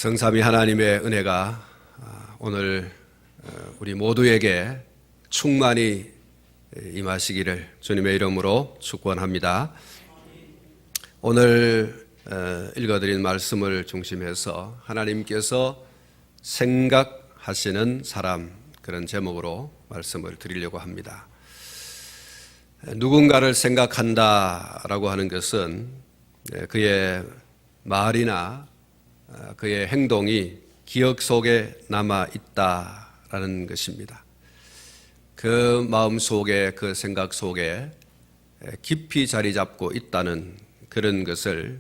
성삼위 하나님의 은혜가 오늘 우리 모두에게 충만히 임하시기를 주님의 이름으로 축원합니다. 오늘 읽어드린 말씀을 중심해서 하나님께서 생각하시는 사람, 그런 제목으로 말씀을 드리려고 합니다. 누군가를 생각한다라고 하는 것은 그의 말이나 그의 행동이 기억 속에 남아 있다라는 것입니다. 그 마음 속에, 그 생각 속에 깊이 자리 잡고 있다는 그런 것을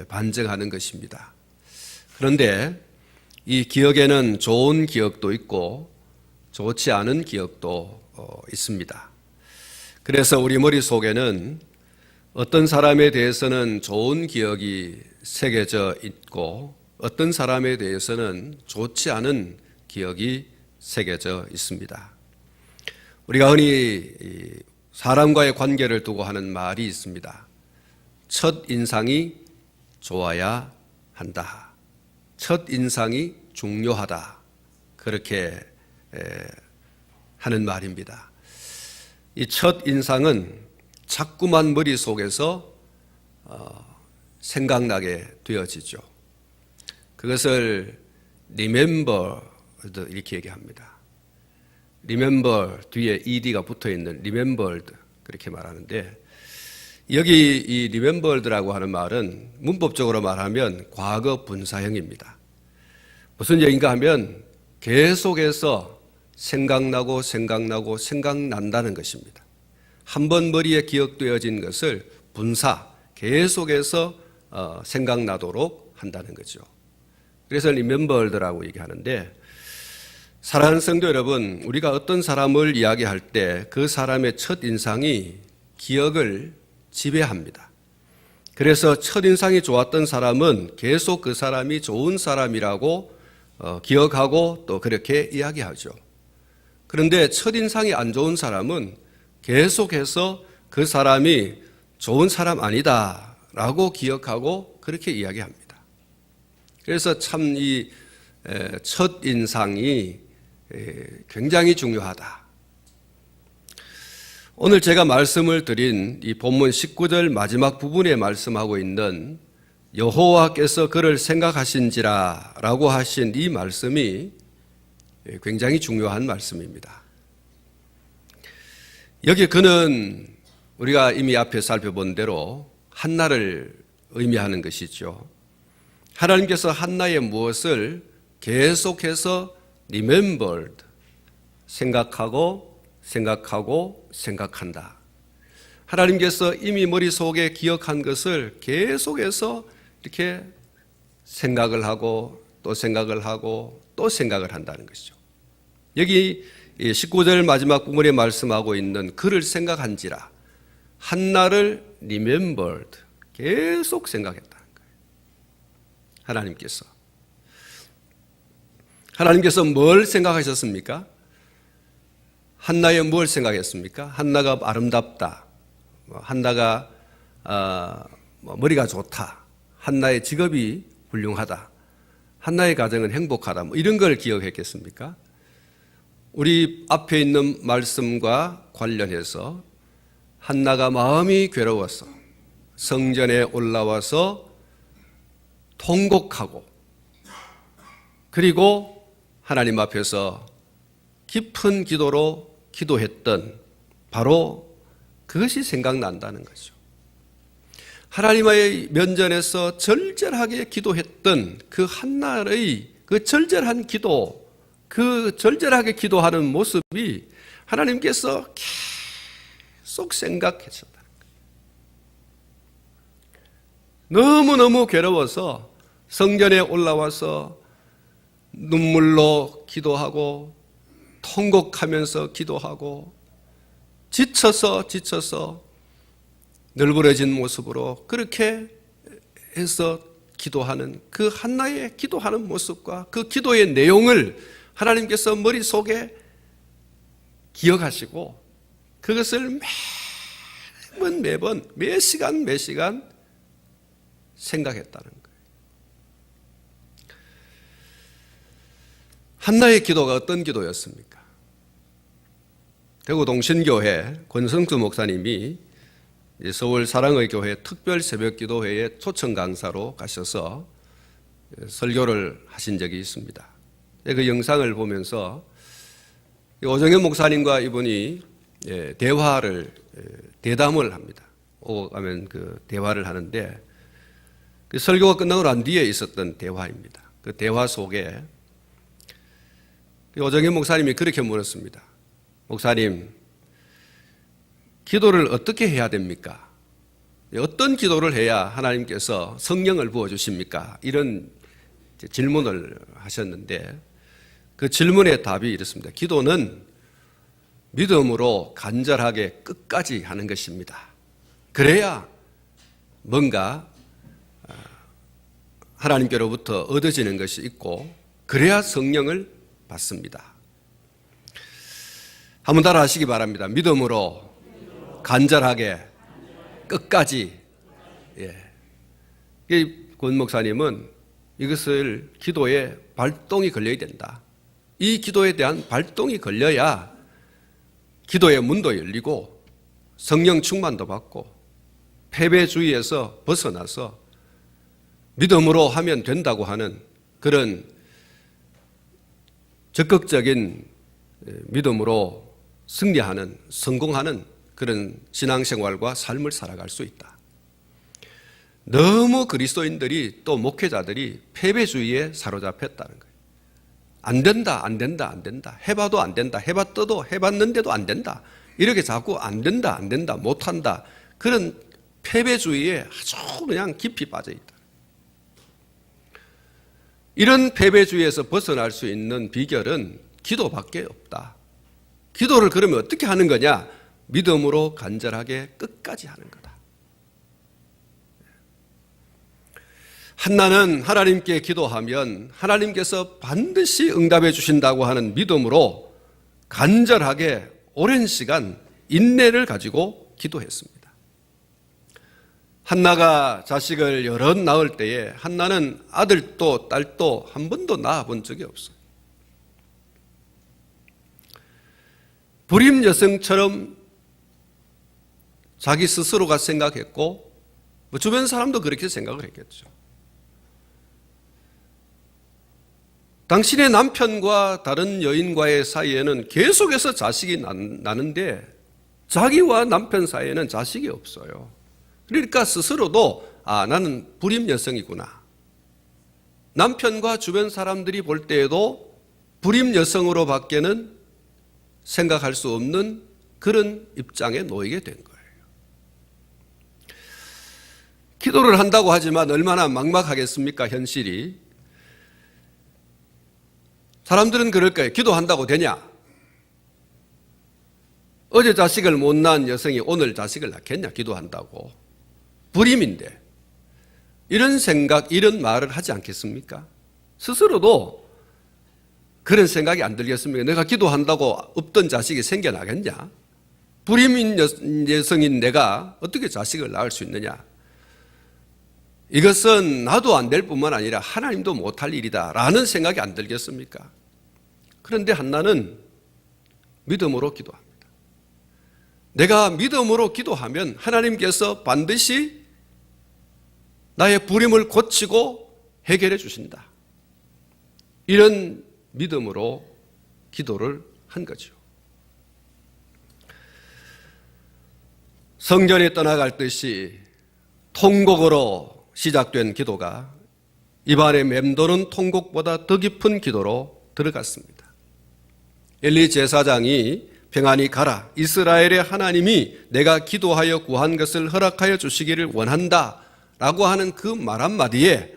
반증하는 것입니다. 그런데 이 기억에는 좋은 기억도 있고 좋지 않은 기억도 있습니다. 그래서 우리 머릿속에는 어떤 사람에 대해서는 좋은 기억이 새겨져 있고 어떤 사람에 대해서는 좋지 않은 기억이 새겨져 있습니다. 우리가 흔히 사람과의 관계를 두고 하는 말이 있습니다. 첫 인상이 좋아야 한다. 첫 인상이 중요하다. 그렇게 하는 말입니다. 이 첫 인상은 자꾸만 머릿속에서 생각나게 되어지죠. 그것을 remember 이렇게 얘기합니다. remember 뒤에 ed가 붙어있는 remembered 그렇게 말하는데, 여기 이 remembered라고 하는 말은 문법적으로 말하면 과거 분사형입니다. 무슨 얘기인가 하면 계속해서 생각난다는 것입니다. 한번 머리에 기억되어진 것을 분사, 계속해서 생각나도록 한다는 거죠. 그래서 remembered라고 얘기하는데, 사랑하는 성도 여러분, 우리가 어떤 사람을 이야기할 때 그 사람의 첫 인상이 기억을 지배합니다. 그래서 첫 인상이 좋았던 사람은 계속 그 사람이 좋은 사람이라고 기억하고 또 그렇게 이야기하죠. 그런데 첫 인상이 안 좋은 사람은 계속해서 그 사람이 좋은 사람 아니다 라고 기억하고 그렇게 이야기합니다. 그래서 참 이 첫 인상이 굉장히 중요하다. 오늘 제가 말씀을 드린 이 본문 19절 마지막 부분에 말씀하고 있는 여호와께서 그를 생각하신지라 라고 하신 이 말씀이 굉장히 중요한 말씀입니다. 여기 그는 우리가 이미 앞에 살펴본 대로 한나를 의미하는 것이죠. 하나님께서 한나의 무엇을 계속해서 remembered, 생각한다. 하나님께서 이미 머릿속에 기억한 것을 계속해서 이렇게 생각을 하고 또 생각을 하고 또 생각을 한다는 것이죠. 여기 19절 마지막 부분에 말씀하고 있는 그를 생각한지라, 한나를 remembered, 계속 생각했다는 거예요. 하나님께서 뭘 생각하셨습니까? 한나의 뭘 생각했습니까? 한나가 아름답다, 한나가 머리가 좋다, 한나의 직업이 훌륭하다, 한나의 가정은 행복하다, 이런 걸 기억했겠습니까? 우리 앞에 있는 말씀과 관련해서 한나가 마음이 괴로워서 성전에 올라와서 통곡하고 그리고 하나님 앞에서 깊은 기도로 기도했던 바로 그것이 생각난다는 거죠. 하나님의 면전에서 절절하게 기도했던 그 한나의 그 절절한 기도, 그 절절하게 기도하는 모습이 하나님께서 계속 생각하셨다는 거예요. 너무너무 괴로워서 성전에 올라와서 눈물로 기도하고 통곡하면서 기도하고 지쳐서 널브러진 모습으로 그렇게 해서 기도하는 그 한나의 기도하는 모습과 그 기도의 내용을 하나님께서 머릿속에 기억하시고 그것을 매번 매 시간 생각했다는 거예요. 한나의 기도가 어떤 기도였습니까? 대구 동신교회 권성수 목사님이 서울 사랑의 교회 특별 새벽 기도회에 초청 강사로 가셔서 설교를 하신 적이 있습니다. 그 영상을 보면서 오정현 목사님과 이분이 대담을 합니다. 오고 가면 그 대화를 하는데 그 설교가 끝나고 난 뒤에 있었던 대화입니다. 그 대화 속에 오정현 목사님이 그렇게 물었습니다. 목사님, 기도를 어떻게 해야 됩니까? 어떤 기도를 해야 하나님께서 성령을 부어주십니까? 이런 질문을 하셨는데 그 질문의 답이 이렇습니다. 기도는 믿음으로 간절하게 끝까지 하는 것입니다. 그래야 뭔가 하나님께로부터 얻어지는 것이 있고 그래야 성령을 받습니다. 한번 따라 하시기 바랍니다. 믿음으로 간절하게 끝까지. 권 목사님은 이것을 기도에 발동이 걸려야 된다. 이 기도에 대한 발동이 걸려야 기도의 문도 열리고 성령 충만도 받고 패배주의에서 벗어나서 믿음으로 하면 된다고 하는 그런 적극적인 믿음으로 승리하는, 성공하는 그런 신앙생활과 삶을 살아갈 수 있다. 너무 그리스도인들이 또 목회자들이 패배주의에 사로잡혔다는 거예요. 안 된다, 안 된다, 안 된다. 해봐도 안 된다. 해봤어도 해봤는데도 안 된다. 이렇게 자꾸 안 된다, 안 된다, 못한다. 그런 패배주의에 아주 그냥 깊이 빠져 있다. 이런 패배주의에서 벗어날 수 있는 비결은 기도밖에 없다. 기도를 그러면 어떻게 하는 거냐? 믿음으로 간절하게 끝까지 하는 거다. 한나는 하나님께 기도하면 하나님께서 반드시 응답해 주신다고 하는 믿음으로 간절하게 오랜 시간 인내를 가지고 기도했습니다. 한나가 자식을 여럿 낳을 때에 한나는 아들도 딸도 한 번도 낳아본 적이 없어요. 불임 여성처럼 자기 스스로가 생각했고 주변 사람도 그렇게 생각을 했겠죠. 당신의 남편과 다른 여인과의 사이에는 계속해서 자식이 나는데 자기와 남편 사이에는 자식이 없어요. 그러니까 스스로도 나는 불임 여성이구나. 남편과 주변 사람들이 볼 때에도 불임 여성으로 밖에는 생각할 수 없는 그런 입장에 놓이게 된 거예요. 기도를 한다고 하지만 얼마나 막막하겠습니까, 현실이. 사람들은 그럴 거예요. 기도한다고 되냐? 어제 자식을 못 낳은 여성이 오늘 자식을 낳겠냐, 기도한다고. 불임인데. 이런 생각, 이런 말을 하지 않겠습니까? 스스로도 그런 생각이 안 들겠습니까? 내가 기도한다고 없던 자식이 생겨나겠냐? 불임인 여성인 내가 어떻게 자식을 낳을 수 있느냐? 이것은 나도 안 될 뿐만 아니라 하나님도 못할 일이다 라는 생각이 안 들겠습니까? 그런데 한나는 믿음으로 기도합니다. 내가 믿음으로 기도하면 하나님께서 반드시 나의 불임을 고치고 해결해 주신다. 이런 믿음으로 기도를 한 거죠. 성전에 떠나갈 듯이 통곡으로 시작된 기도가 입안에 맴도는 통곡보다 더 깊은 기도로 들어갔습니다. 엘리 제사장이 평안히 가라. 이스라엘의 하나님이 내가 기도하여 구한 것을 허락하여 주시기를 원한다. 라고 하는 그 말 한마디에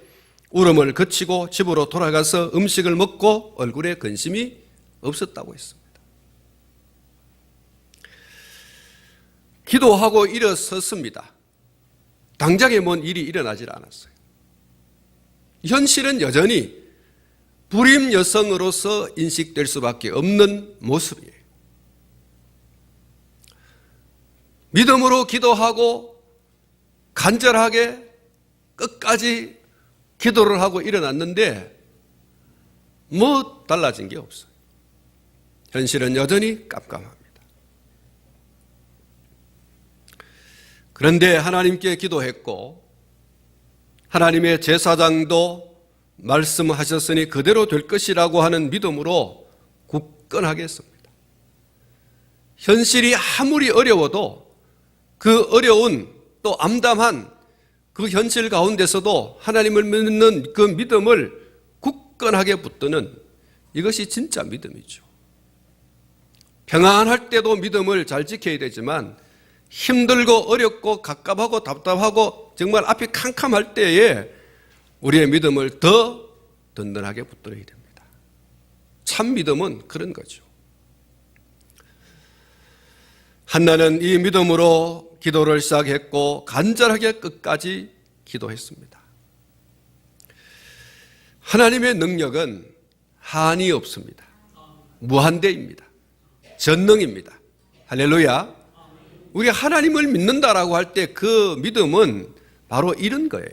울음을 그치고 집으로 돌아가서 음식을 먹고 얼굴에 근심이 없었다고 했습니다. 기도하고 일어섰습니다. 당장에 뭔 일이 일어나질 않았어요. 현실은 여전히 불임 여성으로서 인식될 수밖에 없는 모습이에요. 믿음으로 기도하고 간절하게 끝까지 기도를 하고 일어났는데 뭐 달라진 게 없어요. 현실은 여전히 깜깜합니다. 그런데 하나님께 기도했고 하나님의 제사장도 말씀하셨으니 그대로 될 것이라고 하는 믿음으로 굳건하게 했습니다. 현실이 아무리 어려워도 그 어려운 또 암담한 그 현실 가운데서도 하나님을 믿는 그 믿음을 굳건하게 붙드는 이것이 진짜 믿음이죠. 평안할 때도 믿음을 잘 지켜야 되지만 힘들고 어렵고 갑갑하고 답답하고 정말 앞이 캄캄할 때에 우리의 믿음을 더 든든하게 붙들어야 됩니다. 참 믿음은 그런 거죠. 한나는 이 믿음으로 기도를 시작했고 간절하게 끝까지 기도했습니다. 하나님의 능력은 한이 없습니다. 무한대입니다. 전능입니다. 할렐루야. 우리가 하나님을 믿는다라고 할 때 그 믿음은 바로 이런 거예요.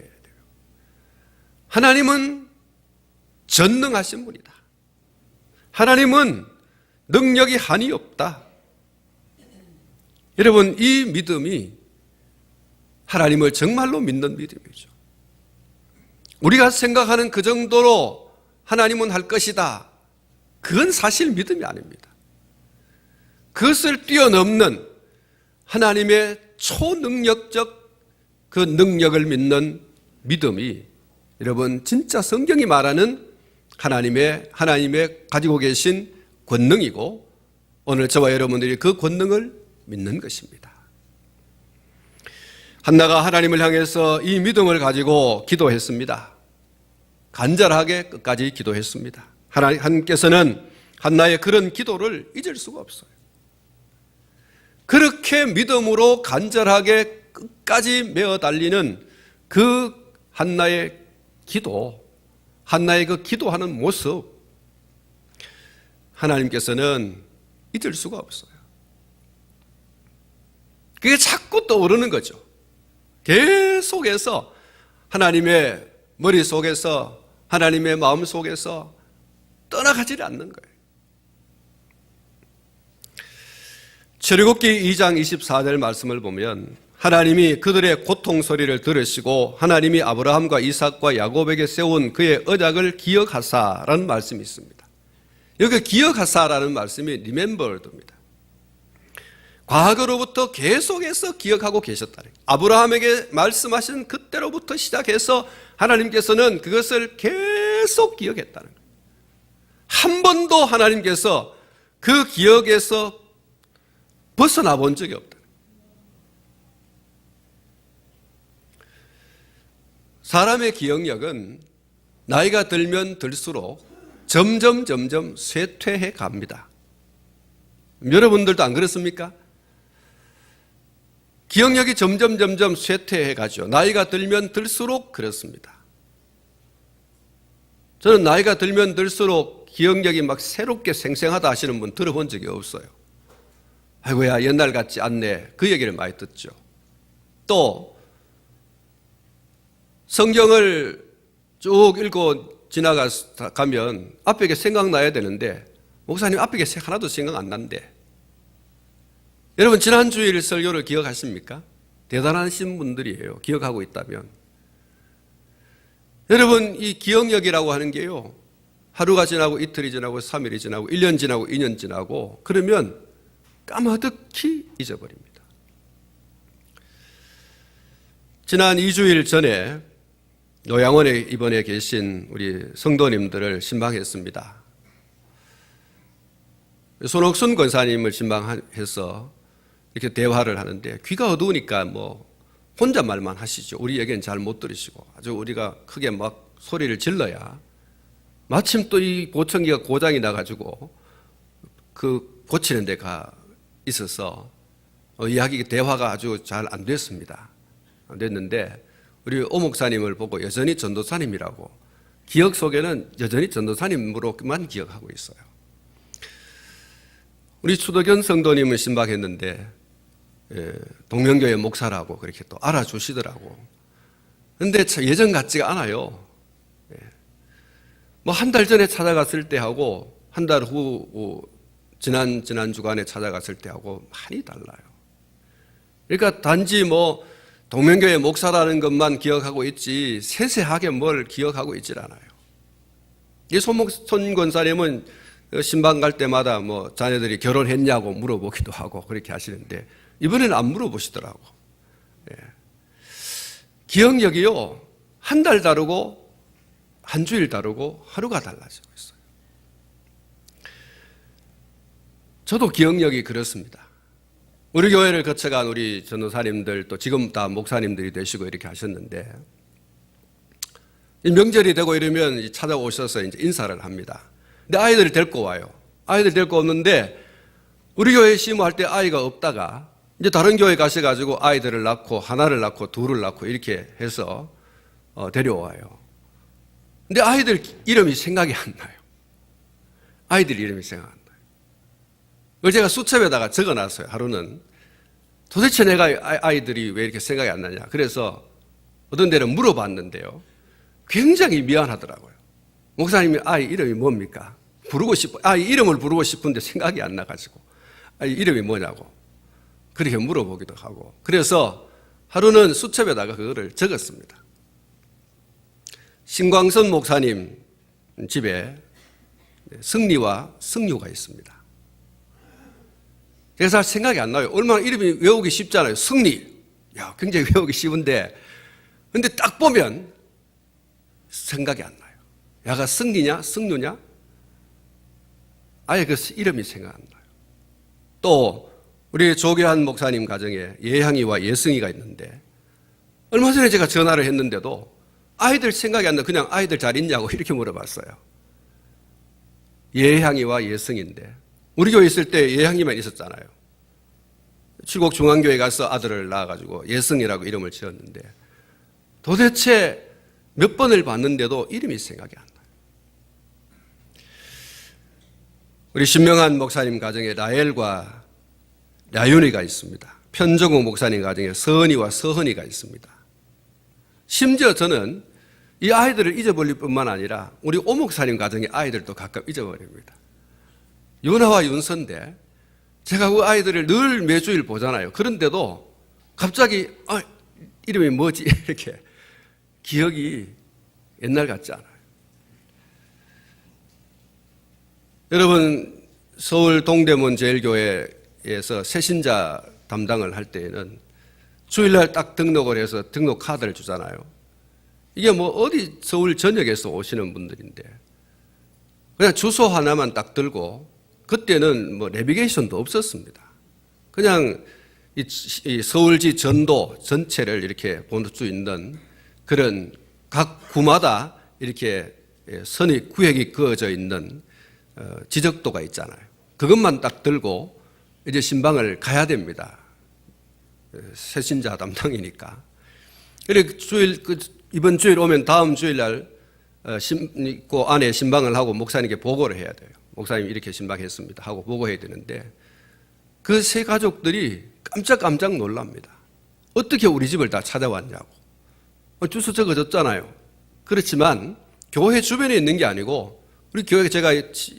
하나님은 전능하신 분이다. 하나님은 능력이 한이 없다. 여러분, 이 믿음이 하나님을 정말로 믿는 믿음이죠. 우리가 생각하는 그 정도로 하나님은 할 것이다. 그건 사실 믿음이 아닙니다. 그것을 뛰어넘는 하나님의 초능력적 그 능력을 믿는 믿음이 여러분 진짜 성경이 말하는 하나님의 가지고 계신 권능이고 오늘 저와 여러분들이 그 권능을 믿는 것입니다. 한나가 하나님을 향해서 이 믿음을 가지고 기도했습니다. 간절하게 끝까지 기도했습니다. 하나님께서는 한나의 그런 기도를 잊을 수가 없어요. 그렇게 믿음으로 간절하게 끝까지 메어 달리는 그 한나의 기도, 한나의 그 기도하는 모습, 하나님께서는 잊을 수가 없어요. 그게 자꾸 떠오르는 거죠. 계속해서 하나님의 머릿속에서, 하나님의 마음속에서 떠나가지 않는 거예요. 출애굽기 2장 24절 말씀을 보면 하나님이 그들의 고통 소리를 들으시고 하나님이 아브라함과 이삭과 야곱에게 세운 그의 언약을 기억하사라는 말씀이 있습니다. 여기 기억하사라는 말씀이 remembered입니다. 과거로부터 계속해서 기억하고 계셨다는 거예요. 아브라함에게 말씀하신 그때로부터 시작해서 하나님께서는 그것을 계속 기억했다는 거예요. 한 번도 하나님께서 그 기억에서 벗어나 본 적이 없다. 사람의 기억력은 나이가 들면 들수록 점점 쇠퇴해 갑니다. 여러분들도 안 그렇습니까? 기억력이 점점 쇠퇴해 가죠. 나이가 들면 들수록 그렇습니다. 저는 나이가 들면 들수록 기억력이 막 새롭게 생생하다 하시는 분 들어본 적이 없어요. 아이고야 옛날 같지 않네. 그 얘기를 많이 듣죠. 또 성경을 쭉 읽고 지나가면 앞에 게 생각나야 되는데 목사님 앞에 게 하나도 생각 안 난대. 여러분 지난 주일 설교를 기억하십니까? 대단하신 분들이에요. 기억하고 있다면. 여러분 이 기억력이라고 하는 게요. 하루가 지나고 이틀이 지나고 3일이 지나고 1년 지나고 2년 지나고 그러면 까마득히 잊어버립니다. 지난 2주일 전에 요양원에 입원해 계신 우리 성도님들을 신방했습니다. 손옥순 권사님을 신방해서 이렇게 대화를 하는데 귀가 어두우니까 뭐 혼잣말만 하시죠. 우리 얘기는 잘 못 들으시고 아주 우리가 크게 막 소리를 질러야 마침 또 이 보청기가 고장이 나가지고 그 고치는 데가 있어서 대화가 아주 잘 안 됐습니다. 안 됐는데 우리 오 목사님을 보고 여전히 전도사님이라고 기억 속에는 여전히 전도사님으로만 기억하고 있어요. 우리 추덕현 성도님은 신방했는데 동명교회 목사라고 그렇게 또 알아주시더라고. 그런데 예전 같지가 않아요. 뭐 한 달 전에 찾아갔을 때하고 한 달 후 지난 주간에 찾아갔을 때하고 많이 달라요. 그러니까 단지 뭐 동명교회 목사라는 것만 기억하고 있지 세세하게 뭘 기억하고 있질 않아요. 이 손 권사님은 신방 갈 때마다 뭐 자녀들이 결혼했냐고 물어보기도 하고 그렇게 하시는데 이번에는 안 물어보시더라고. 예. 기억력이요, 한 달 다르고 한 주일 다르고 하루가 달라지고 있어요. 저도 기억력이 그렇습니다. 우리 교회를 거쳐간 우리 전도사님들 또 지금 다 목사님들이 되시고 이렇게 하셨는데 명절이 되고 이러면 찾아오셔서 이제 인사를 합니다. 근데 아이들을 데리고 와요. 아이들 데리고 오는데 우리 교회 심호할 때 아이가 없다가 이제 다른 교회 가셔가지고 아이들을 낳고 하나를 낳고 둘을 낳고 이렇게 해서 데려와요. 근데 아이들 이름이 생각이 안 나요. 아이들 이름이 생각 안 나요. 그걸 제가 수첩에다가 적어놨어요. 하루는 도대체 내가 아이들이 왜 이렇게 생각이 안 나냐. 그래서 어떤 데는 물어봤는데요. 굉장히 미안하더라고요. 목사님이 아이 이름이 뭡니까? 아이 이름을 부르고 싶은데 생각이 안 나가지고 아이 이름이 뭐냐고 그렇게 물어보기도 하고 그래서 하루는 수첩에다가 그거를 적었습니다. 신광선 목사님 집에 승리와 승유가 있습니다. 그래서 생각이 안 나요. 얼마나 이름이 외우기 쉽잖아요. 승리. 야, 굉장히 외우기 쉬운데 근데 딱 보면 생각이 안 나요. 야가 승리냐 승유냐? 아예 그 이름이 생각 안 나요. 또 우리 조계한 목사님 가정에 예향이와 예승이가 있는데 얼마 전에 제가 전화를 했는데도 아이들 생각이 안 나. 그냥 아이들 잘 있냐고 이렇게 물어봤어요. 예향이와 예승인데 우리 교회 있을 때 예향이만 있었잖아요. 칠곡중앙교회 가서 아들을 낳아가지고 예승이라고 이름을 지었는데 도대체 몇 번을 봤는데도 이름이 생각이 안 나요. 우리 신명한 목사님 가정에 라엘과 야윤이가 있습니다. 편정욱 목사님 가정에 서은이와 서헌이가 있습니다. 심지어 저는 이 아이들을 잊어버릴 뿐만 아니라 우리 오 목사님 가정의 아이들도 가끔 잊어버립니다. 윤하와 윤서인데 제가 그 아이들을 늘 매주일 보잖아요. 그런데도 갑자기 이름이 뭐지? 이렇게 기억이 옛날 같지 않아요. 여러분 서울 동대문 제일교회에서 새신자 담당을 할 때에는 주일날 딱 등록을 해서 등록 카드를 주잖아요. 이게 뭐 어디 서울 전역에서 오시는 분들인데 그냥 주소 하나만 딱 들고 그때는 뭐 내비게이션도 없었습니다. 그냥 이 서울지 전도 전체를 이렇게 볼 수 있는 그런 각 구마다 이렇게 선이 구획이 그어져 있는 지적도가 있잖아요. 그것만 딱 들고 이제 신방을 가야 됩니다. 새신자 담당이니까. 그래 이번 주일 오면 다음 주일날 그 안에 신방을 하고 목사님께 보고를 해야 돼요. 목사님 이렇게 신방했습니다 하고 보고해야 되는데 그 세 가족들이 깜짝 놀랍니다. 어떻게 우리 집을 다 찾아왔냐고. 주소 적어줬잖아요. 그렇지만 교회 주변에 있는 게 아니고 우리 교회 제가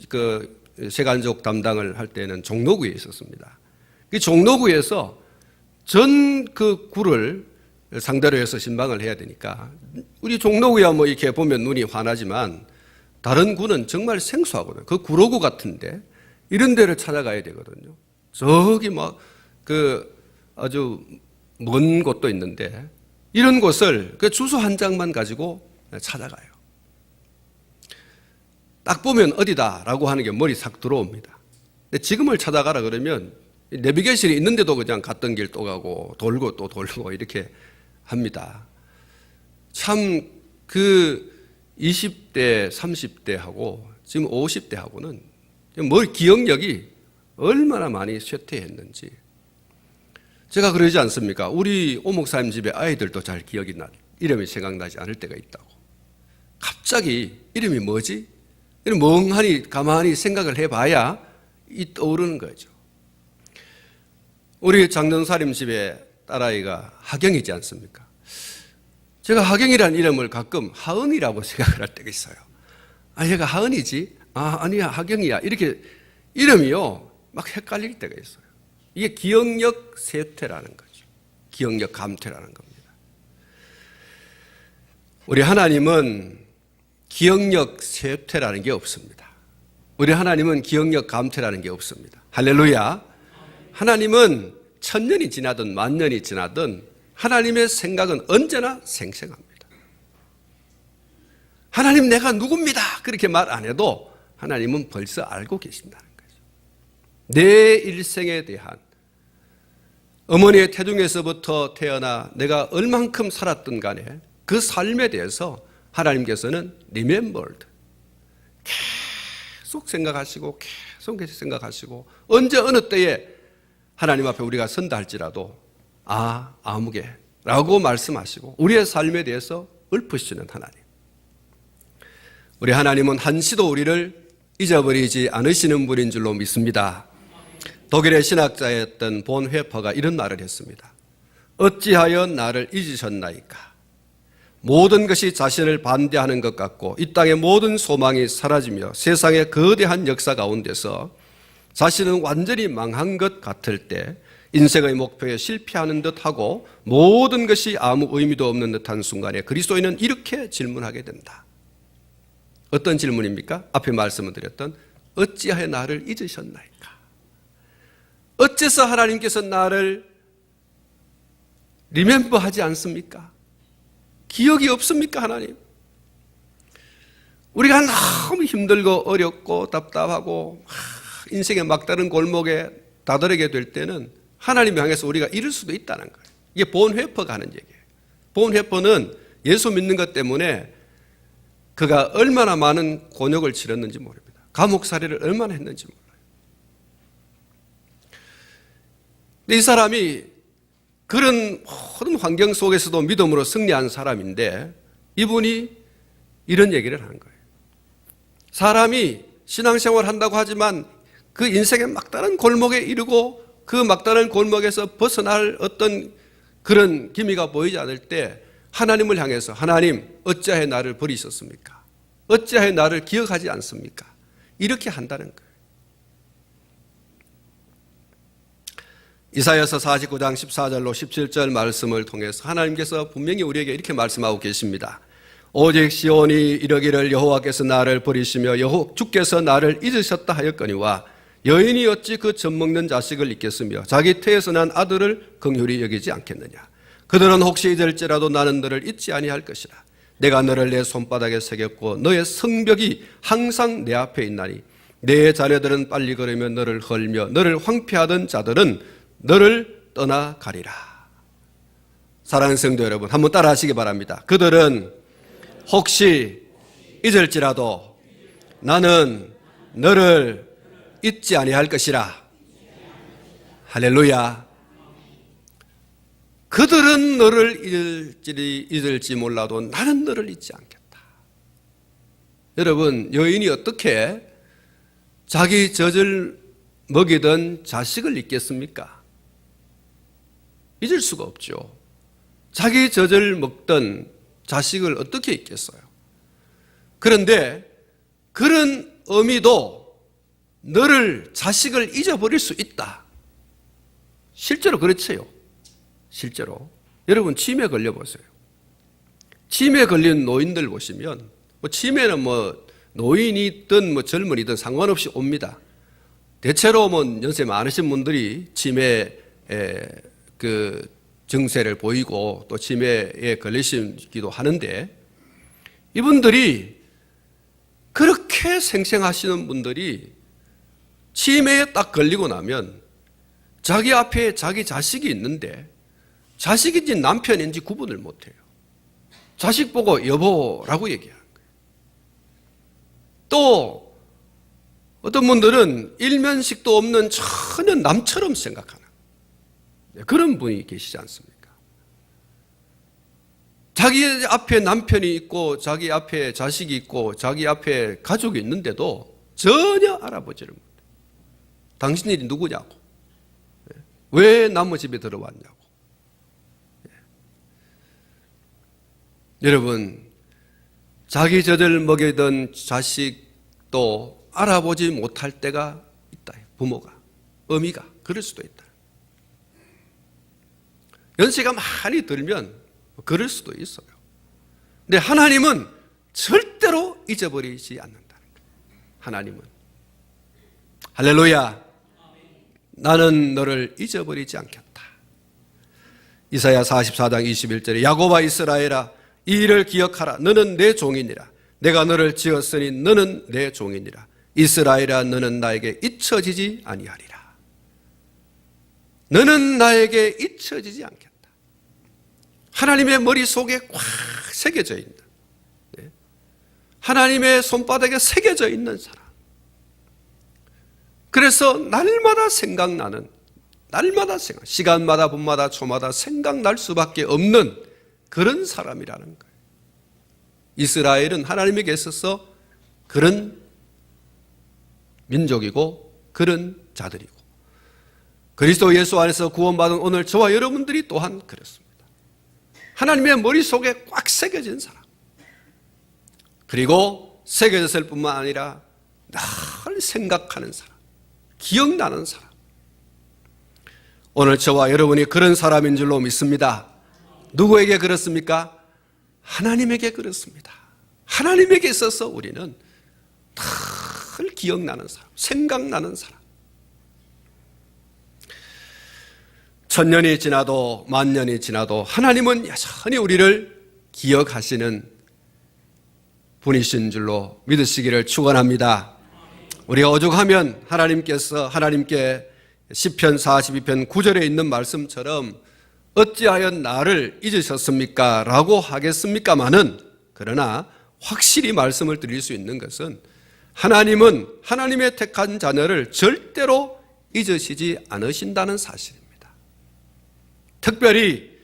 그 세간족 담당을 할 때는 종로구에 있었습니다. 그 종로구에서 전 그 구를 상대로 해서 신방을 해야 되니까 우리 종로구야 뭐 이렇게 보면 눈이 환하지만 다른 구는 정말 생소하거든요. 그 구로구 같은데 이런 데를 찾아가야 되거든요. 저기 막 그 아주 먼 곳도 있는데 이런 곳을 그 주소 한 장만 가지고 찾아가요. 딱 보면 어디다라고 하는 게 머리 싹 들어옵니다. 근데 지금을 찾아가라 그러면 내비게이션이 있는데도 그냥 갔던 길 또 가고 돌고 또 돌고 이렇게 합니다. 참 그 20대, 30대하고 지금 50대하고는 머리 기억력이 얼마나 많이 쇠퇴했는지. 제가 그러지 않습니까? 우리 오 목사님 집에 아이들도 잘 기억이 이름이 생각나지 않을 때가 있다고. 갑자기 이름이 뭐지? 멍하니 가만히 생각을 해봐야 떠오르는 거죠. 우리 장전사님 집에 딸아이가 하경이지 않습니까? 제가 하경이라는 이름을 가끔 하은이라고 생각을 할 때가 있어요. 얘가 하은이지? 아니야, 하경이야. 이렇게 이름이요, 막 헷갈릴 때가 있어요. 이게 기억력 쇠퇴라는 거죠. 기억력 감퇴라는 겁니다. 우리 하나님은 기억력 쇠퇴라는 게 없습니다. 우리 하나님은 기억력 감퇴라는 게 없습니다. 할렐루야. 하나님은 천년이 지나든 만년이 지나든 하나님의 생각은 언제나 생생합니다. 하나님 내가 누굽니다. 그렇게 말 안 해도 하나님은 벌써 알고 계신다는 거죠. 내 일생에 대한 어머니의 태중에서부터 태어나 내가 얼만큼 살았든 간에 그 삶에 대해서 하나님께서는 remembered. 계속 생각하시고 계속 생각하시고 언제 어느 때에 하나님 앞에 우리가 선다 할지라도 아무개라고 말씀하시고 우리의 삶에 대해서 읊으시는 하나님. 우리 하나님은 한시도 우리를 잊어버리지 않으시는 분인 줄로 믿습니다. 독일의 신학자였던 본 회퍼가 이런 말을 했습니다. 어찌하여 나를 잊으셨나이까? 모든 것이 자신을 반대하는 것 같고 이 땅의 모든 소망이 사라지며 세상의 거대한 역사 가운데서 자신은 완전히 망한 것 같을 때 인생의 목표에 실패하는 듯하고 모든 것이 아무 의미도 없는 듯한 순간에 그리스도인은 이렇게 질문하게 된다. 어떤 질문입니까? 앞에 말씀을 드렸던 어찌하여 나를 잊으셨나이까? 어째서 하나님께서 나를 리멤버하지 않습니까? 기억이 없습니까, 하나님? 우리가 너무 힘들고 어렵고 답답하고 인생의 막다른 골목에 다다르게 될 때는 하나님 향해서 우리가 잃을 수도 있다는 거예요. 이게 본 회퍼가 하는 얘기예요. 본 회퍼는 예수 믿는 것 때문에 그가 얼마나 많은 곤욕을 치렀는지 모릅니다. 감옥살이를 얼마나 했는지 몰라요. 근데 이 사람이 그런 모든 환경 속에서도 믿음으로 승리한 사람인데 이분이 이런 얘기를 하는 거예요. 사람이 신앙생활을 한다고 하지만 그 인생의 막다른 골목에 이르고 그 막다른 골목에서 벗어날 어떤 그런 기미가 보이지 않을 때 하나님을 향해서 하나님 어찌하여 나를 버리셨습니까? 어찌하여 나를 기억하지 않습니까? 이렇게 한다는 거예요. 이사야서 49장 14절로 17절 말씀을 통해서 하나님께서 분명히 우리에게 이렇게 말씀하고 계십니다. 오직 시온이 이르기를 여호와께서 나를 버리시며 주께서 나를 잊으셨다 하였거니와 여인이 어찌 그 젖먹는 자식을 잊겠으며 자기 태에서 난 아들을 긍휼히 여기지 않겠느냐. 그들은 혹시 잊을지라도 나는 너를 잊지 아니할 것이라. 내가 너를 내 손바닥에 새겼고 너의 성벽이 항상 내 앞에 있나니 내 자녀들은 빨리 걸으며 너를 헐며 너를 황폐하던 자들은 너를 떠나가리라. 사랑하는 성도 여러분, 한번 따라 하시기 바랍니다. 그들은 혹시 잊을지라도 나는 너를 잊지 아니할 것이라. 할렐루야. 그들은 너를 잊을지 몰라도 나는 너를 잊지 않겠다. 여러분, 여인이 어떻게 자기 젖을 먹이던 자식을 잊겠습니까? 잊을 수가 없죠. 자기 젖을 먹던 자식을 어떻게 잊겠어요? 그런데 그런 의미도 너를 자식을 잊어버릴 수 있다. 실제로 그렇지요. 실제로 여러분 치매에 걸려보세요. 치매에 걸린 노인들 보시면 치매는 노인이든 젊은이든 상관없이 옵니다. 대체로 연세 많으신 분들이 치매에 그 증세를 보이고 또 치매에 걸리시기도 하는데 이분들이 그렇게 생생하시는 분들이 치매에 딱 걸리고 나면 자기 앞에 자기 자식이 있는데 자식인지 남편인지 구분을 못해요. 자식 보고 여보라고 얘기하는 거예요. 또 어떤 분들은 일면식도 없는 전혀 남처럼 생각하는 그런 분이 계시지 않습니까? 자기 앞에 남편이 있고 자기 앞에 자식이 있고 자기 앞에 가족이 있는데도 전혀 알아보지를 못해요. 당신들이 누구냐고, 왜 남의 집에 들어왔냐고. 여러분, 자기 젖을 먹이던 자식도 알아보지 못할 때가 있다. 부모가, 어미가 그럴 수도 있다. 연세가 많이 들면 그럴 수도 있어요. 근데 하나님은 절대로 잊어버리지 않는다는 거예요. 하나님은. 할렐루야. 나는 너를 잊어버리지 않겠다. 이사야 44장 21절에 야곱아 이스라엘아 이 일을 기억하라. 너는 내 종이니라. 내가 너를 지었으니 너는 내 종이니라. 이스라엘아 너는 나에게 잊혀지지 아니하리라. 너는 나에게 잊혀지지 않겠다. 하나님의 머릿속에 꽉 새겨져 있는, 하나님의 손바닥에 새겨져 있는 사람. 그래서 날마다 생각나는, 시간마다 분마다 초마다 생각날 수밖에 없는 그런 사람이라는 거예요. 이스라엘은 하나님에게 있어서 그런 민족이고 그런 자들이고, 그리스도 예수 안에서 구원받은 오늘 저와 여러분들이 또한 그렇습니다. 하나님의 머릿속에 꽉 새겨진 사람, 그리고 새겨졌을 뿐만 아니라 늘 생각하는 사람, 기억나는 사람. 오늘 저와 여러분이 그런 사람인 줄로 믿습니다. 누구에게 그렇습니까? 하나님에게 그렇습니다. 하나님에게 있어서 우리는 늘 기억나는 사람, 생각나는 사람. 천년이 지나도 만년이 지나도 하나님은 여전히 우리를 기억하시는 분이신 줄로 믿으시기를 축원합니다. 우리가 오죽하면 하나님께 시편 42편 9절에 있는 말씀처럼 어찌하여 나를 잊으셨습니까? 라고 하겠습니까마는, 그러나 확실히 말씀을 드릴 수 있는 것은 하나님은 하나님의 택한 자녀를 절대로 잊으시지 않으신다는 사실입니다. 특별히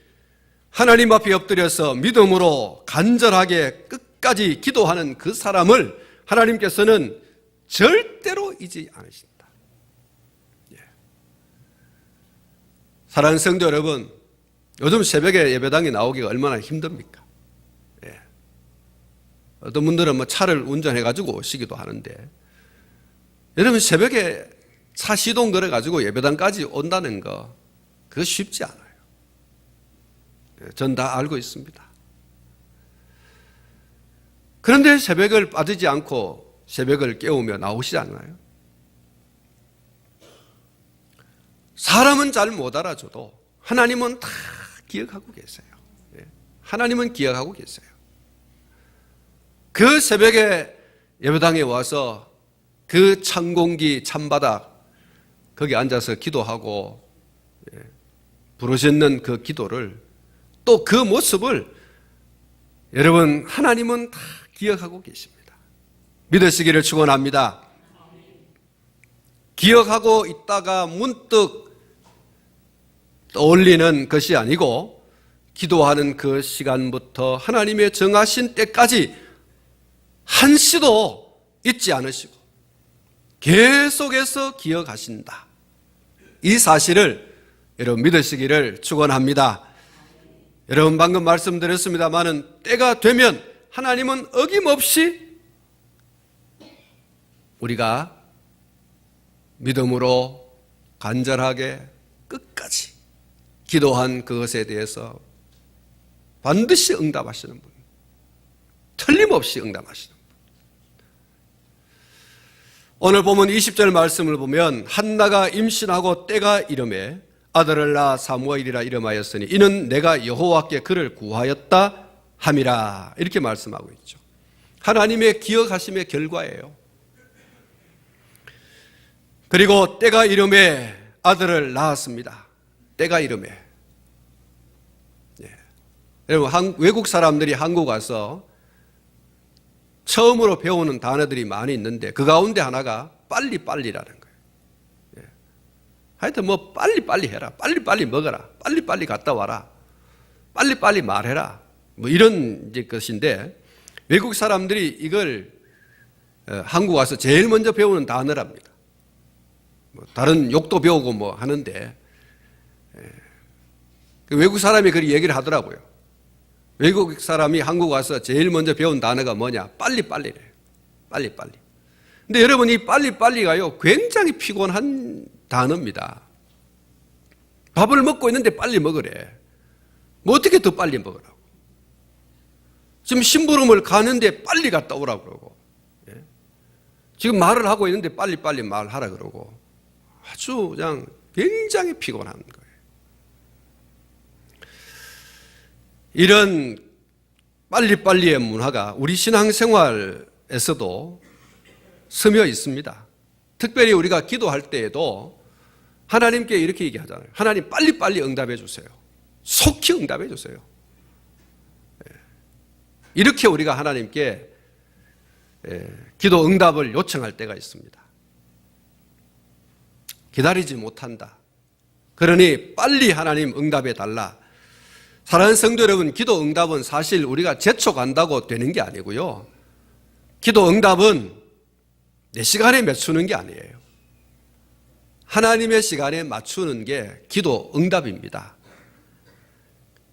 하나님 앞에 엎드려서 믿음으로 간절하게 끝까지 기도하는 그 사람을 하나님께서는 절대로 잊지 않으신다. 사랑하는 성도 여러분, 요즘 새벽에 예배당에 나오기가 얼마나 힘듭니까? 어떤 분들은 차를 운전해가지고 오시기도 하는데, 여러분 새벽에 차 시동 걸어가지고 예배당까지 온다는 거 그거 쉽지 않아요. 전 다 알고 있습니다. 그런데 새벽을 빠지지 않고 새벽을 깨우며 나오시지 않나요? 사람은 잘 못 알아줘도 하나님은 다 기억하고 계세요. 하나님은 기억하고 계세요. 그 새벽에 예배당에 와서 그 찬 공기, 찬바닥 거기 앉아서 기도하고 부르짖는 그 기도를, 또 그 모습을 여러분 하나님은 다 기억하고 계십니다. 믿으시기를 축원합니다. 기억하고 있다가 문득 떠올리는 것이 아니고, 기도하는 그 시간부터 하나님의 정하신 때까지 한시도 잊지 않으시고 계속해서 기억하신다. 이 사실을 여러분 믿으시기를 축원합니다. 여러분 방금 말씀드렸습니다마는 때가 되면 하나님은 어김없이 우리가 믿음으로 간절하게 끝까지 기도한 그것에 대해서 반드시 응답하시는 분, 틀림없이 응답하시는 분. 오늘 보면 20절 말씀을 보면 한나가 임신하고 때가 이르매 아들을 낳아 사무엘이라 이름하였으니 이는 내가 여호와께 그를 구하였다 함이라, 이렇게 말씀하고 있죠. 하나님의 기억하심의 결과예요. 그리고 때가 이르매 아들을 낳았습니다. 때가 이르매. 여러분 외국 사람들이 한국 와서 처음으로 배우는 단어들이 많이 있는데 그 가운데 하나가 빨리빨리라는 거예요. 하여튼 빨리빨리 해라, 빨리빨리 먹어라, 빨리빨리 갔다 와라, 빨리빨리 말해라, 이런 것인데, 외국 사람들이 이걸 한국 와서 제일 먼저 배우는 단어랍니다. 다른 욕도 배우고 하는데, 외국 사람이 그렇게 얘기를 하더라고요. 외국 사람이 한국 와서 제일 먼저 배운 단어가 뭐냐? 빨리빨리래요. 빨리빨리. 근데 여러분, 이 빨리빨리가요, 굉장히 피곤한 단어입니다. 밥을 먹고 있는데 빨리 먹으래. 뭐 어떻게 더 빨리 먹으라고. 지금 심부름을 가는데 빨리 갔다 오라고 그러고, 예? 지금 말을 하고 있는데 빨리빨리 말하라 그러고, 아주 그냥 굉장히 피곤한 거예요. 이런 빨리빨리의 문화가 우리 신앙생활에서도 스며 있습니다. 특별히 우리가 기도할 때에도 하나님께 이렇게 얘기하잖아요. 하나님 빨리빨리 응답해 주세요. 속히 응답해 주세요. 이렇게 우리가 하나님께 기도 응답을 요청할 때가 있습니다. 기다리지 못한다. 그러니 빨리 하나님 응답해 달라. 사랑하는 성도 여러분, 기도 응답은 사실 우리가 재촉한다고 되는 게 아니고요. 기도 응답은 내 시간에 맞추는 게 아니에요. 하나님의 시간에 맞추는 게 기도 응답입니다.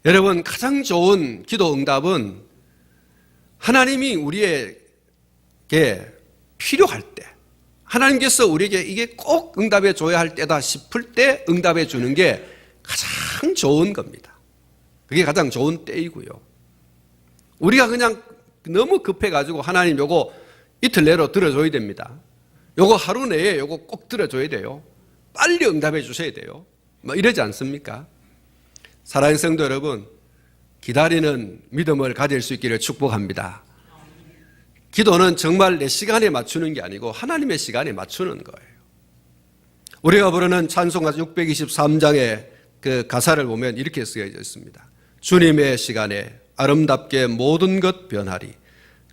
여러분, 가장 좋은 기도 응답은 하나님이 우리에게 필요할 때, 하나님께서 우리에게 이게 꼭 응답해 줘야 할 때다 싶을 때 응답해 주는 게 가장 좋은 겁니다. 그게 가장 좋은 때이고요. 우리가 그냥 너무 급해가지고 하나님 요거 이틀 내로 들어줘야 됩니다. 요거 하루 내에 요거 꼭 들어줘야 돼요. 빨리 응답해 주셔야 돼요. 뭐 이러지 않습니까? 사랑하는 성도 여러분, 기다리는 믿음을 가질 수 있기를 축복합니다. 기도는 정말 내 시간에 맞추는 게 아니고 하나님의 시간에 맞추는 거예요. 우리가 부르는 찬송가 623장의 그 가사를 보면 이렇게 쓰여져 있습니다. 주님의 시간에 아름답게 모든 것 변하리.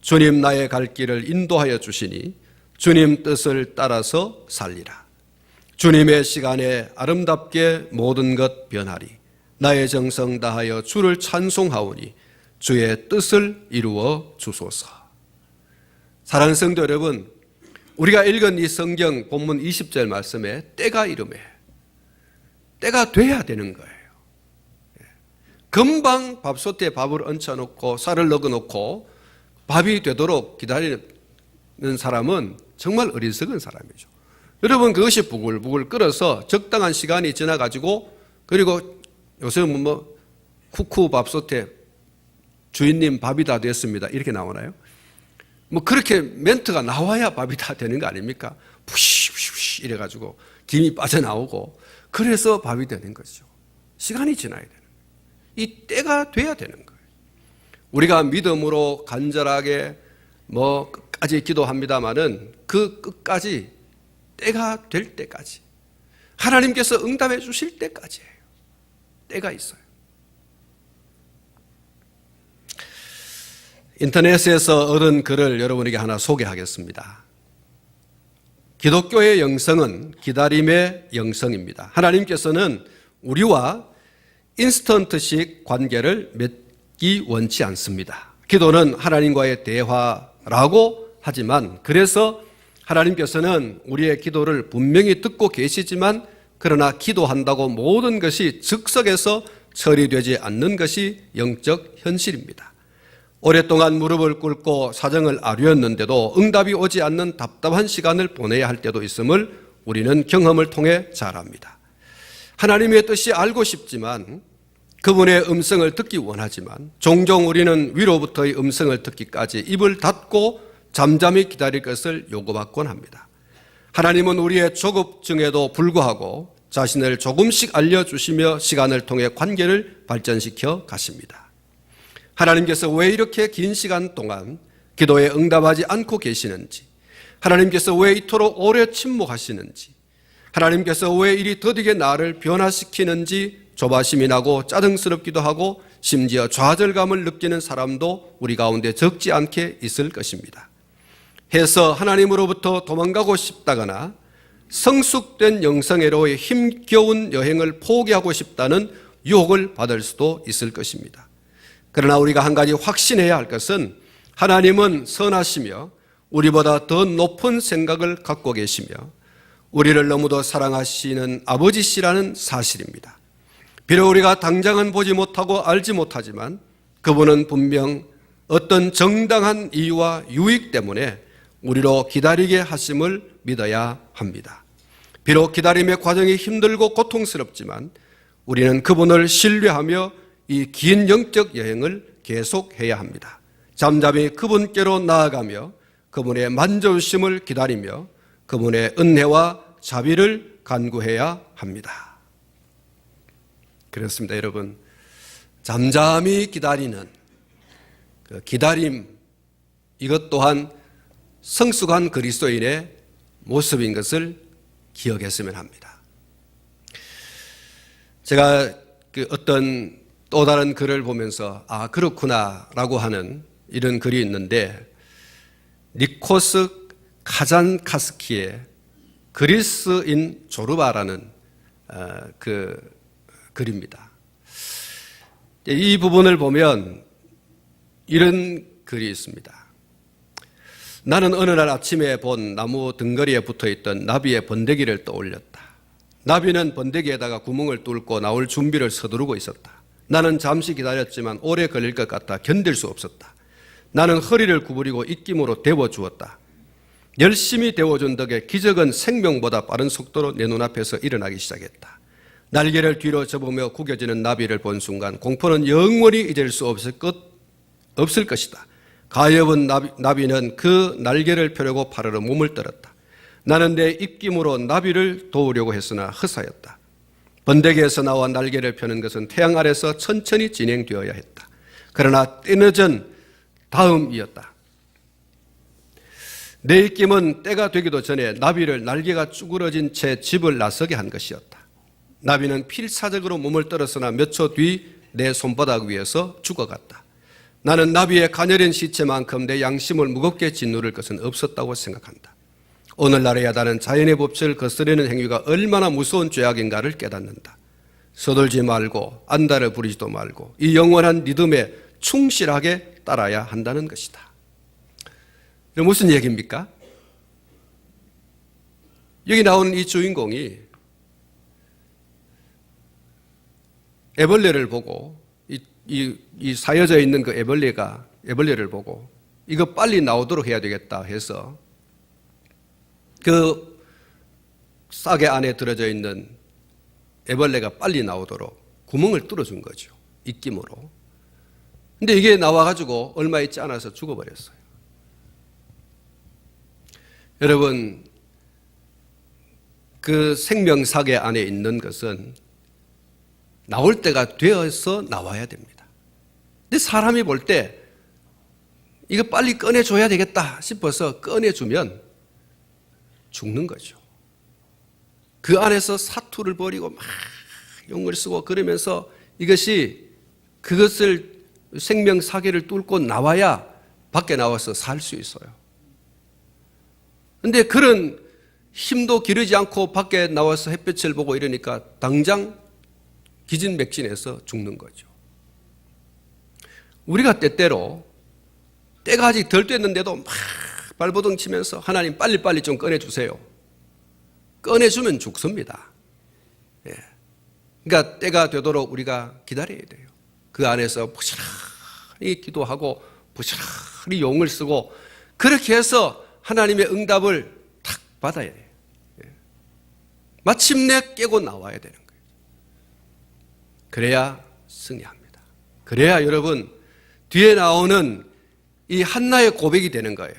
주님 나의 갈 길을 인도하여 주시니 주님 뜻을 따라서 살리라. 주님의 시간에 아름답게 모든 것 변하리. 나의 정성 다하여 주를 찬송하오니 주의 뜻을 이루어 주소서. 사랑하는 성도 여러분, 우리가 읽은 이 성경 본문 20절 말씀에 때가 이름에 때가 돼야 되는 거예요. 금방 밥솥에 밥을 얹혀놓고 쌀을 넣어놓고 밥이 되도록 기다리는 사람은 정말 어리석은 사람이죠. 여러분, 그것이 부글부글 끓어서 적당한 시간이 지나가지고, 그리고 요새는 뭐 쿠쿠 밥솥에 주인님 밥이 다 됐습니다 이렇게 나오나요? 뭐 그렇게 멘트가 나와야 밥이 다 되는 거 아닙니까? 푸시푸시 이래가지고 김이 빠져나오고, 그래서 밥이 되는 거죠. 시간이 지나야 되는 거예요. 이 때가 돼야 되는 거예요. 우리가 믿음으로 간절하게 뭐 끝까지 기도합니다마는 그 끝까지 때가 될 때까지, 하나님께서 응답해 주실 때까지예요. 때가 있어요. 인터넷에서 얻은 글을 여러분에게 하나 소개하겠습니다. 기독교의 영성은 기다림의 영성입니다. 하나님께서는 우리와 인스턴트식 관계를 맺기 원치 않습니다. 기도는 하나님과의 대화라고 하지만, 그래서 하나님께서는 우리의 기도를 분명히 듣고 계시지만, 그러나 기도한다고 모든 것이 즉석에서 처리되지 않는 것이 영적 현실입니다. 오랫동안 무릎을 꿇고 사정을 아뢰었는데도 응답이 오지 않는 답답한 시간을 보내야 할 때도 있음을 우리는 경험을 통해 잘 압니다. 하나님의 뜻이 알고 싶지만, 그분의 음성을 듣기 원하지만, 종종 우리는 위로부터의 음성을 듣기까지 입을 닫고 잠잠히 기다릴 것을 요구받곤 합니다. 하나님은 우리의 조급증에도 불구하고 자신을 조금씩 알려주시며 시간을 통해 관계를 발전시켜 가십니다. 하나님께서 왜 이렇게 긴 시간 동안 기도에 응답하지 않고 계시는지, 하나님께서 왜 이토록 오래 침묵하시는지, 하나님께서 왜 이리 더디게 나를 변화시키는지 조바심이 나고 짜증스럽기도 하고 심지어 좌절감을 느끼는 사람도 우리 가운데 적지 않게 있을 것입니다. 해서 하나님으로부터 도망가고 싶다거나 성숙된 영성애로의 힘겨운 여행을 포기하고 싶다는 유혹을 받을 수도 있을 것입니다. 그러나 우리가 한 가지 확신해야 할 것은, 하나님은 선하시며 우리보다 더 높은 생각을 갖고 계시며 우리를 너무도 사랑하시는 아버지시라는 사실입니다. 비록 우리가 당장은 보지 못하고 알지 못하지만 그분은 분명 어떤 정당한 이유와 유익 때문에 우리로 기다리게 하심을 믿어야 합니다. 비록 기다림의 과정이 힘들고 고통스럽지만 우리는 그분을 신뢰하며 이 긴 영적 여행을 계속해야 합니다. 잠잠히 그분께로 나아가며 그분의 만져주심을 기다리며 그분의 은혜와 자비를 간구해야 합니다. 그렇습니다, 여러분. 잠잠히 기다리는 그 기다림, 이것 또한 성숙한 그리스도인의 모습인 것을 기억했으면 합니다. 제가 어떤 또 다른 글을 보면서 그렇구나라고 하는 이런 글이 있는데, 니코스 카잔카스키의 그리스인 조르바라는 그 글입니다. 이 부분을 보면 이런 글이 있습니다. 나는 어느 날 아침에 본 나무 등거리에 붙어있던 나비의 번데기를 떠올렸다. 나비는 번데기에다가 구멍을 뚫고 나올 준비를 서두르고 있었다. 나는 잠시 기다렸지만 오래 걸릴 것 같아 견딜 수 없었다. 나는 허리를 구부리고 입김으로 데워주었다. 열심히 데워준 덕에 기적은 생명보다 빠른 속도로 내 눈앞에서 일어나기 시작했다. 날개를 뒤로 접으며 구겨지는 나비를 본 순간 공포는 영원히 잊을 수 없을 것이다. 가엾은 나비는 그 날개를 펴려고 파르르 몸을 떨었다. 나는 내 입김으로 나비를 도우려고 했으나 허사였다. 번데기에서 나와 날개를 펴는 것은 태양 아래서 천천히 진행되어야 했다. 그러나 때늦은 다음이었다. 내 입김은 때가 되기도 전에 나비를 날개가 쭈그러진 채 집을 나서게 한 것이었다. 나비는 필사적으로 몸을 떨었으나 몇 초 뒤 내 손바닥 위에서 죽어갔다. 나는 나비의 가녀린 시체만큼 내 양심을 무겁게 짓누를 것은 없었다고 생각한다. 오늘날에야 나는 자연의 법칙을 거스르는 행위가 얼마나 무서운 죄악인가를 깨닫는다. 서둘지 말고 안달을 부리지도 말고 이 영원한 리듬에 충실하게 따라야 한다는 것이다. 무슨 얘기입니까? 여기 나오는 이 주인공이 애벌레를 보고 이 사여져 있는 그 애벌레를 보고 이거 빨리 나오도록 해야 되겠다 해서 그 싹의 안에 들어져 있는 애벌레가 빨리 나오도록 구멍을 뚫어준 거죠. 입김으로. 근데 이게 나와가지고 얼마 있지 않아서 죽어버렸어요. 여러분, 그 생명사계 안에 있는 것은 나올 때가 되어서 나와야 됩니다. 근데 사람이 볼 때 이거 빨리 꺼내줘야 되겠다 싶어서 꺼내주면 죽는 거죠. 그 안에서 사투를 벌이고 막 용을 쓰고 그러면서 그것을 생명사계를 뚫고 나와야 밖에 나와서 살 수 있어요. 근데 그런 힘도 기르지 않고 밖에 나와서 햇볕을 보고 이러니까 당장 기진맥진해서 죽는 거죠. 우리가 때때로 때가 아직 덜 됐는데도 막 발버둥 치면서 하나님 빨리빨리 좀 꺼내주세요. 꺼내주면 죽습니다. 예. 그러니까 때가 되도록 우리가 기다려야 돼요. 그 안에서 부지런히 기도하고 부지런히 용을 쓰고 그렇게 해서 하나님의 응답을 탁 받아야 돼요. 예. 마침내 깨고 나와야 되는 거예요. 그래야 승리합니다. 그래야 여러분 뒤에 나오는 이 한나의 고백이 되는 거예요.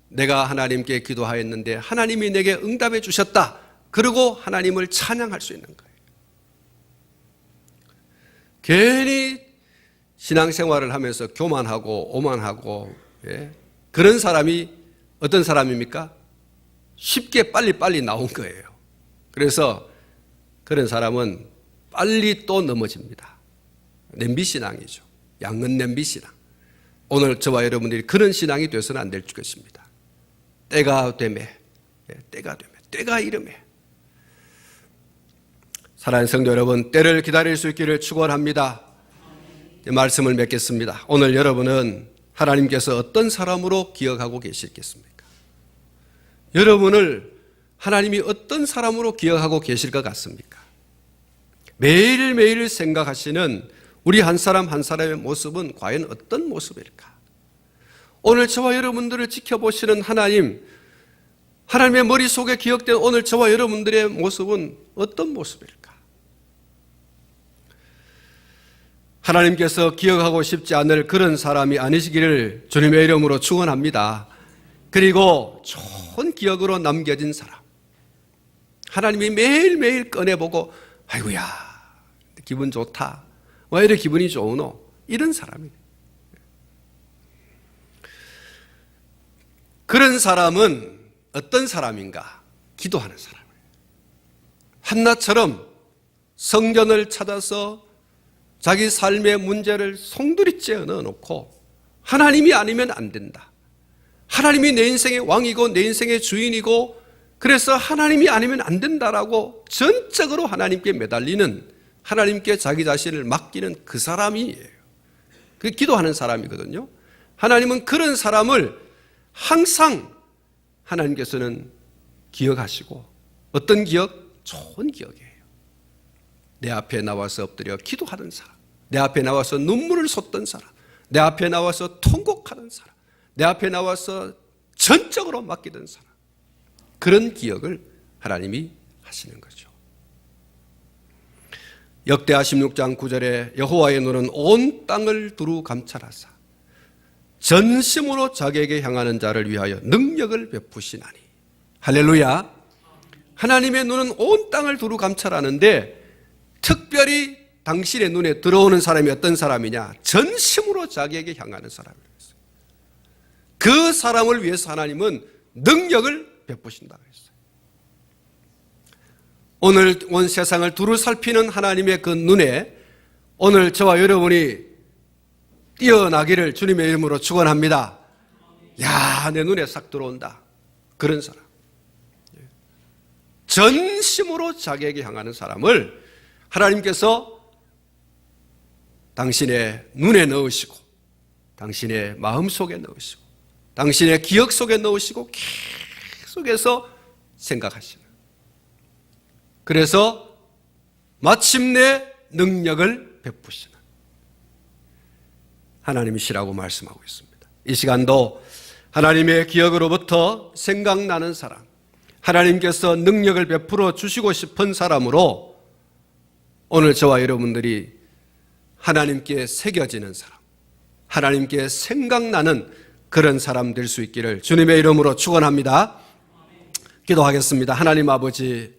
내가 하나님께 기도하였는데 하나님이 내게 응답해 주셨다. 그리고 하나님을 찬양할 수 있는 거예요. 괜히 신앙생활을 하면서 교만하고 오만하고 그런 사람이 어떤 사람입니까? 쉽게 빨리 나온 거예요. 그래서 그런 사람은 빨리 또 넘어집니다. 냄비신앙이죠. 양은 냄비신앙. 오늘 저와 여러분들이 그런 신앙이 되어서는 안 될 것입니다. 때가 되매, 때가 이름에. 사랑하는 성도 여러분, 때를 기다릴 수 있기를 축원합니다. 말씀을 맺겠습니다. 오늘 여러분은 하나님께서 어떤 사람으로 기억하고 계시겠습니까? 여러분을 하나님이 어떤 사람으로 기억하고 계실 것 같습니까? 매일매일 생각하시는 우리 한 사람 한 사람의 모습은 과연 어떤 모습일까? 오늘 저와 여러분들을 지켜보시는 하나님, 하나님의 머릿속에 기억된 오늘 저와 여러분들의 모습은 어떤 모습일까? 하나님께서 기억하고 싶지 않을 그런 사람이 아니시기를 주님의 이름으로 축원합니다. 그리고 좋은 기억으로 남겨진 사람, 하나님이 매일매일 꺼내보고 아이고야 기분 좋다, 왜 이렇게 기분이 좋으노, 이런 사람이에요. 그런 사람은 어떤 사람인가? 기도하는 사람이에요. 한나처럼 성전을 찾아서 자기 삶의 문제를 송두리째 넣어놓고 하나님이 아니면 안 된다, 하나님이 내 인생의 왕이고 내 인생의 주인이고 그래서 하나님이 아니면 안 된다라고 전적으로 하나님께 매달리는, 하나님께 자기 자신을 맡기는 그 사람이에요. 그게 기도하는 사람이거든요. 하나님은 그런 사람을 항상 하나님께서는 기억하시고, 어떤 기억? 좋은 기억이에요. 내 앞에 나와서 엎드려 기도하던 사람, 내 앞에 나와서 눈물을 쏟던 사람, 내 앞에 나와서 통곡하던 사람, 내 앞에 나와서 전적으로 맡기던 사람, 그런 기억을 하나님이 하시는 거죠. 역대하 16장 9절에 여호와의 눈은 온 땅을 두루 감찰하사 전심으로 자기에게 향하는 자를 위하여 능력을 베푸시나니. 할렐루야. 하나님의 눈은 온 땅을 두루 감찰하는데 특별히 당신의 눈에 들어오는 사람이 어떤 사람이냐? 전심으로 자기에게 향하는 사람이었어요. 그 사람을 위해서 하나님은 능력을 베푸신다고 했어요. 오늘 온 세상을 두루 살피는 하나님의 그 눈에 오늘 저와 여러분이 뛰어나기를 주님의 이름으로 축원합니다. 야, 내 눈에 싹 들어온다. 그런 사람. 전심으로 자기에게 향하는 사람을 하나님께서 당신의 눈에 넣으시고, 당신의 마음 속에 넣으시고, 당신의 기억 속에 넣으시고 계속해서 생각하시는, 그래서 마침내 능력을 베푸시는 하나님이시라고 말씀하고 있습니다. 이 시간도 하나님의 기억으로부터 생각나는 사람, 하나님께서 능력을 베풀어 주시고 싶은 사람으로 오늘 저와 여러분들이 하나님께 새겨지는 사람, 하나님께 생각나는 그런 사람 될 수 있기를 주님의 이름으로 축원합니다. 기도하겠습니다. 하나님 아버지,